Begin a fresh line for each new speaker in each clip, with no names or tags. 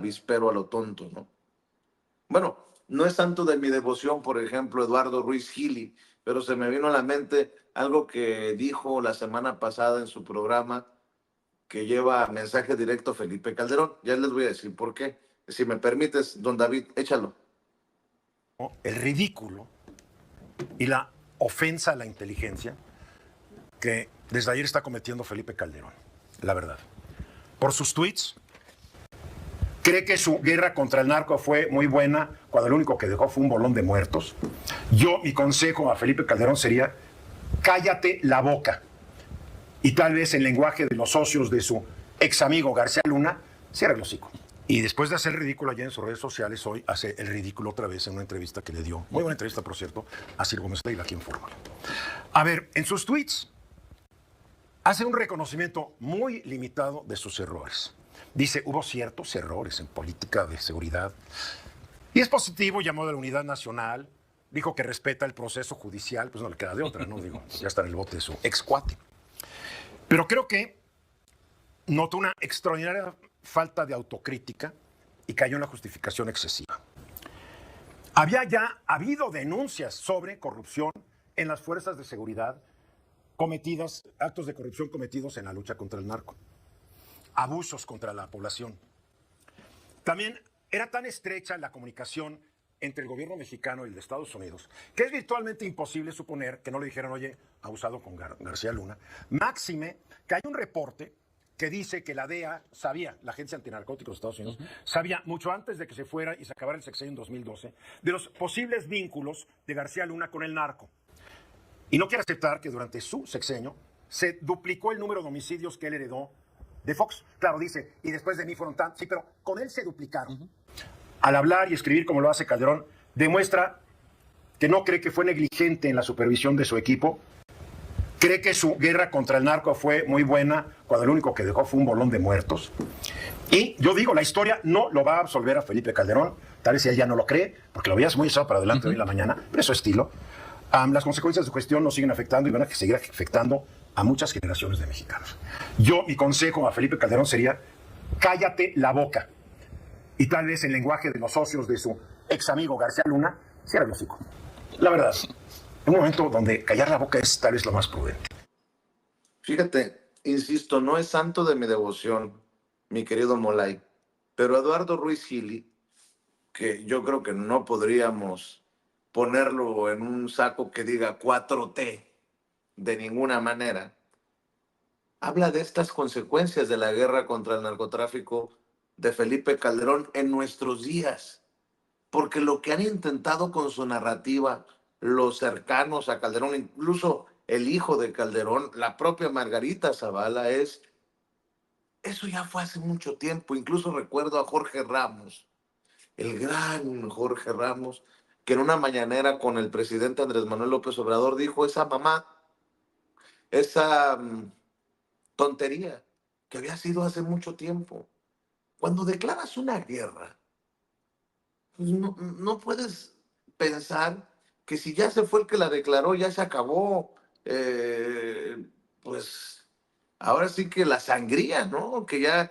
avispero a lo tonto, ¿no? Bueno, no es tanto de mi devoción, por ejemplo, Eduardo Ruiz Gili, pero se me vino a la mente algo que dijo la semana pasada en su programa que lleva mensaje directo Felipe Calderón. Ya les voy a decir por qué. Si me permites, don David, échalo.
El ridículo y la ofensa a la inteligencia que desde ayer está cometiendo Felipe Calderón, la verdad. Por sus tweets, cree que su guerra contra el narco fue muy buena cuando lo único que dejó fue un bolón de muertos. Mi consejo a Felipe Calderón sería, cállate la boca. Y tal vez en lenguaje de los socios de su ex amigo García Luna, cierre el hocico. Y después de hacer ridículo allá en sus redes sociales, hoy hace el ridículo otra vez en una entrevista que le dio, muy buena entrevista, por cierto, a Ciro Gómez Leiva aquí en Fórmula. A ver, en sus tweets hace un reconocimiento muy limitado de sus errores. Dice, hubo ciertos errores en política de seguridad. Y es positivo, llamó a la unidad nacional, dijo que respeta el proceso judicial, pues no le queda de otra, ¿no? Digo, ya está en el bote de su ex cuate. Pero creo que notó una extraordinaria falta de autocrítica y cayó en la justificación excesiva. Había ya habido denuncias sobre corrupción en las fuerzas de seguridad cometidas, actos de corrupción cometidos en la lucha contra el narco, abusos contra la población. También era tan estrecha la comunicación entre el gobierno mexicano y el de Estados Unidos que es virtualmente imposible suponer que no le dijeron, oye, abusado con García Luna. Máxime que hay un reporte que dice que la DEA sabía, la Agencia Antinarcóticos de Estados Unidos, sabía mucho antes de que se fuera y se acabara el sexenio en 2012, de los posibles vínculos de García Luna con el narco. Y no quiere aceptar que durante su sexenio se duplicó el número de homicidios que él heredó de Fox. Claro, dice, y después de mí fueron tantos. Sí, pero con él se duplicaron. Al hablar y escribir como lo hace Calderón, demuestra que no cree que fue negligente en la supervisión de su equipo. Cree que su guerra contra el narco fue muy buena cuando lo único que dejó fue un bolón de muertos. Y yo digo, la historia no lo va a absolver a Felipe Calderón. Tal vez él ya no lo cree, porque lo veías muy echado para adelante hoy en la mañana, pero es su estilo. Las consecuencias de su gestión nos siguen afectando y van a seguir afectando a muchas generaciones de mexicanos. Mi consejo a Felipe Calderón sería, cállate la boca. Y tal vez en lenguaje de los socios de su ex amigo García Luna, cierra el hocico. La verdad, en un momento donde callar la boca es tal vez lo más prudente.
Fíjate, insisto, no es santo de mi devoción, mi querido Molay, pero Eduardo Ruiz Gili, que yo creo que no podríamos ponerlo en un saco que diga 4T de ninguna manera, habla de estas consecuencias de la guerra contra el narcotráfico de Felipe Calderón en nuestros días, porque lo que han intentado con su narrativa los cercanos a Calderón, incluso el hijo de Calderón, la propia Margarita Zavala, eso ya fue hace mucho tiempo. Incluso recuerdo a Jorge Ramos, el gran Jorge Ramos, que en una mañanera con el presidente Andrés Manuel López Obrador dijo esa mamá, esa tontería que había sido hace mucho tiempo. Cuando declaras una guerra, pues no puedes pensar que si ya se fue el que la declaró, ya se acabó. Pues ahora sí que la sangría, ¿no? Que ya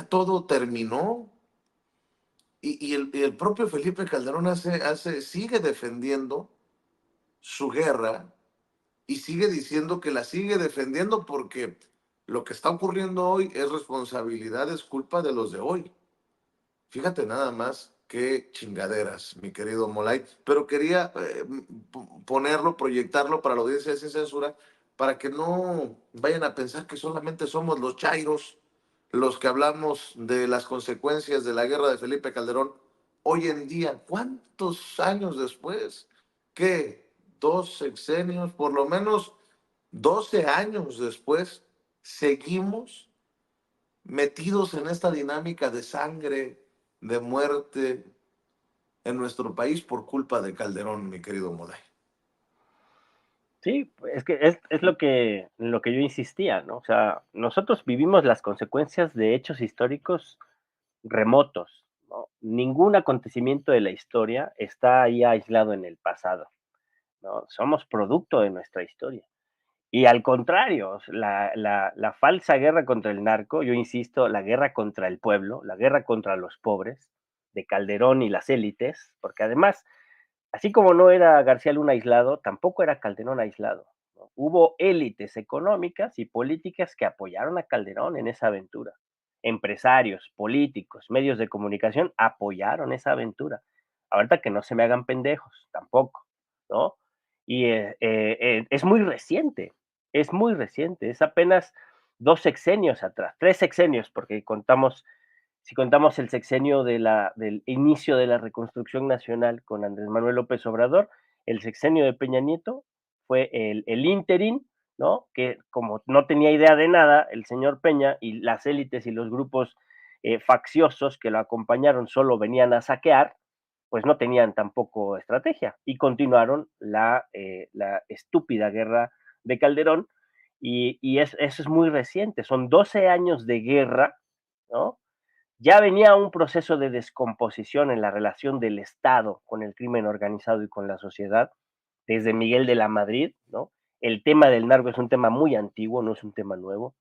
todo terminó. Y el propio Felipe Calderón sigue defendiendo su guerra y sigue diciendo que la sigue defendiendo porque lo que está ocurriendo hoy es responsabilidad, es culpa de los de hoy. Fíjate nada más qué chingaderas, mi querido Molay. Pero quería ponerlo, proyectarlo para la audiencia de Sin Censura, para que no vayan a pensar que solamente somos los chairos los que hablamos de las consecuencias de la guerra de Felipe Calderón. Hoy en día, ¿cuántos años después? ¿Qué? 2 sexenios, por lo menos 12 años después, seguimos metidos en esta dinámica de sangre, de muerte en nuestro país por culpa de Calderón, mi querido Moday.
Sí, es que es lo que yo insistía, ¿no? O sea, nosotros vivimos las consecuencias de hechos históricos remotos, ¿no? Ningún acontecimiento de la historia está ahí aislado en el pasado, ¿no? Somos producto de nuestra historia. Y al contrario, la falsa guerra contra el narco, yo insisto, la guerra contra el pueblo, la guerra contra los pobres, de Calderón y las élites, porque además, así como no era García Luna aislado, tampoco era Calderón aislado, ¿no? Hubo élites económicas y políticas que apoyaron a Calderón en esa aventura. Empresarios, políticos, medios de comunicación apoyaron esa aventura. Ahorita que no se me hagan pendejos, tampoco, ¿no? Y es muy reciente, es apenas 2 sexenios atrás, 3 sexenios, porque si contamos el sexenio del inicio de la reconstrucción nacional con Andrés Manuel López Obrador, el sexenio de Peña Nieto fue el ínterin, ¿no? Que como no tenía idea de nada, el señor Peña y las élites y los grupos facciosos que lo acompañaron solo venían a saquear, pues no tenían tampoco estrategia y continuaron la estúpida guerra de Calderón eso es muy reciente, son 12 años de guerra, ¿no? Ya venía un proceso de descomposición en la relación del Estado con el crimen organizado y con la sociedad, desde Miguel de la Madrid, ¿no? El tema del narco es un tema muy antiguo, no es un tema nuevo.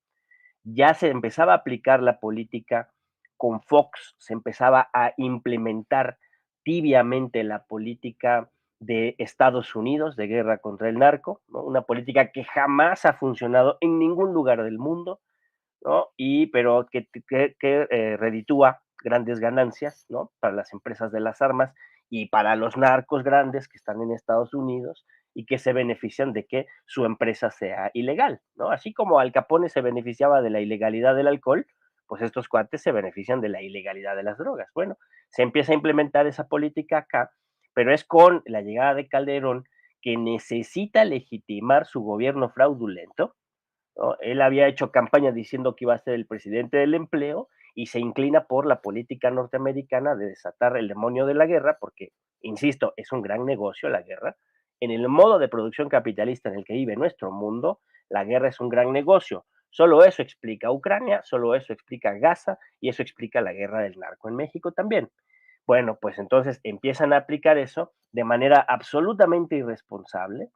Ya se empezaba a aplicar la política con Fox, se empezaba a implementar tibiamente la política de Estados Unidos de guerra contra el narco, ¿no? Una política que jamás ha funcionado en ningún lugar del mundo, ¿no? Pero que reditúa grandes ganancias, ¿no? Para las empresas de las armas y para los narcos grandes que están en Estados Unidos y que se benefician de que su empresa sea ilegal, ¿no? Así como Al Capone se beneficiaba de la ilegalidad del alcohol, pues estos cuates se benefician de la ilegalidad de las drogas. Bueno, se empieza a implementar esa política acá, pero es con la llegada de Calderón que necesita legitimar su gobierno fraudulento, ¿no? Él había hecho campaña diciendo que iba a ser el presidente del empleo y se inclina por la política norteamericana de desatar el demonio de la guerra, porque, insisto, es un gran negocio la guerra. En el modo de producción capitalista en el que vive nuestro mundo, la guerra es un gran negocio. Solo eso explica Ucrania, solo eso explica Gaza y eso explica la guerra del narco en México también. Bueno, pues entonces empiezan a aplicar eso de manera absolutamente irresponsable,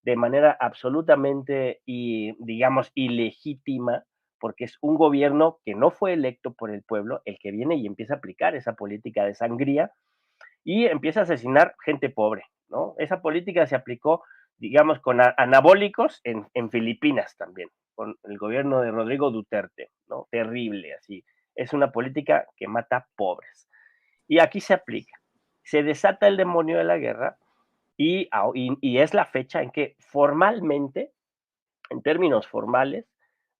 de manera absolutamente, y, digamos, ilegítima, porque es un gobierno que no fue electo por el pueblo el que viene y empieza a aplicar esa política de sangría y empieza a asesinar gente pobre, ¿no? Esa política se aplicó, digamos, con anabólicos en Filipinas también, con el gobierno de Rodrigo Duterte, ¿no? Terrible, así. Es una política que mata pobres. Y aquí se aplica. Se desata el demonio de la guerra y es la fecha en que formalmente, en términos formales,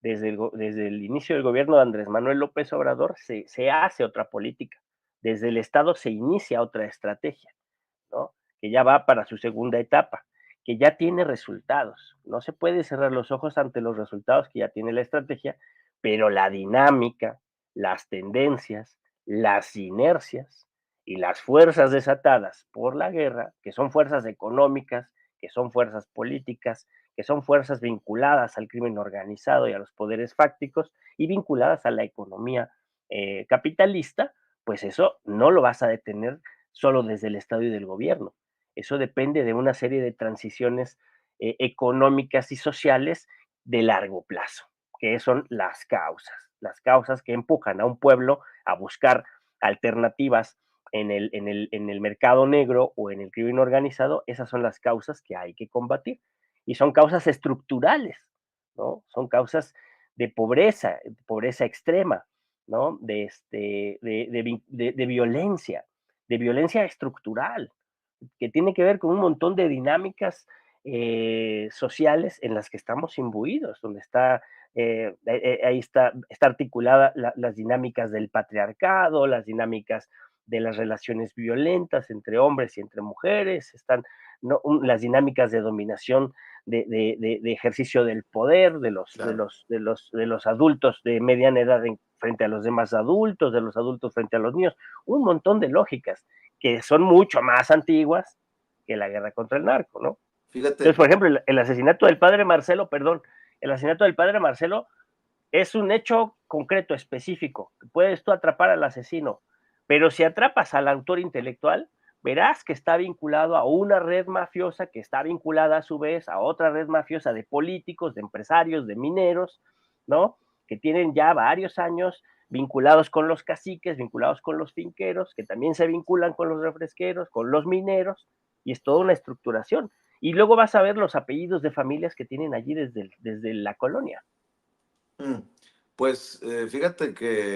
desde el inicio del gobierno de Andrés Manuel López Obrador, se hace otra política. Desde el Estado se inicia otra estrategia, ¿no? Que ya va para su segunda etapa, que ya tiene resultados. No se puede cerrar los ojos ante los resultados que ya tiene la estrategia, pero la dinámica, las tendencias, las inercias y las fuerzas desatadas por la guerra, que son fuerzas económicas, que son fuerzas políticas, que son fuerzas vinculadas al crimen organizado y a los poderes fácticos y vinculadas a la economía capitalista, pues eso no lo vas a detener solo desde el Estado y del gobierno. Eso depende de una serie de transiciones económicas y sociales de largo plazo, que son las causas que empujan a un pueblo a buscar alternativas en el mercado negro o en el crimen organizado. Esas son las causas que hay que combatir. Y son causas estructurales, ¿no? Son causas de pobreza extrema, ¿no? De violencia estructural, que tiene que ver con un montón de dinámicas sociales en las que estamos imbuidos, donde ahí está articulada las dinámicas del patriarcado, las dinámicas de las relaciones violentas entre hombres y entre mujeres, están, ¿no? Las dinámicas de dominación, de ejercicio del poder
Claro.
de los adultos de mediana edad frente a los demás adultos, de los adultos frente a los niños, un montón de lógicas que son mucho más antiguas que la guerra contra el narco, ¿no? Entonces,
Fíjate,
por ejemplo, el asesinato del padre Marcelo, perdón, el asesinato del padre Marcelo es un hecho concreto, específico, que puedes tú atrapar al asesino, pero si atrapas al autor intelectual, verás que está vinculado a una red mafiosa que está vinculada a su vez a otra red mafiosa de políticos, de empresarios, de mineros, ¿no? Que tienen ya varios años vinculados con los caciques, vinculados con los finqueros, que también se vinculan con los refresqueros, con los mineros, y es toda una estructuración. Y luego vas a ver los apellidos de familias que tienen allí desde la colonia.
Pues fíjate que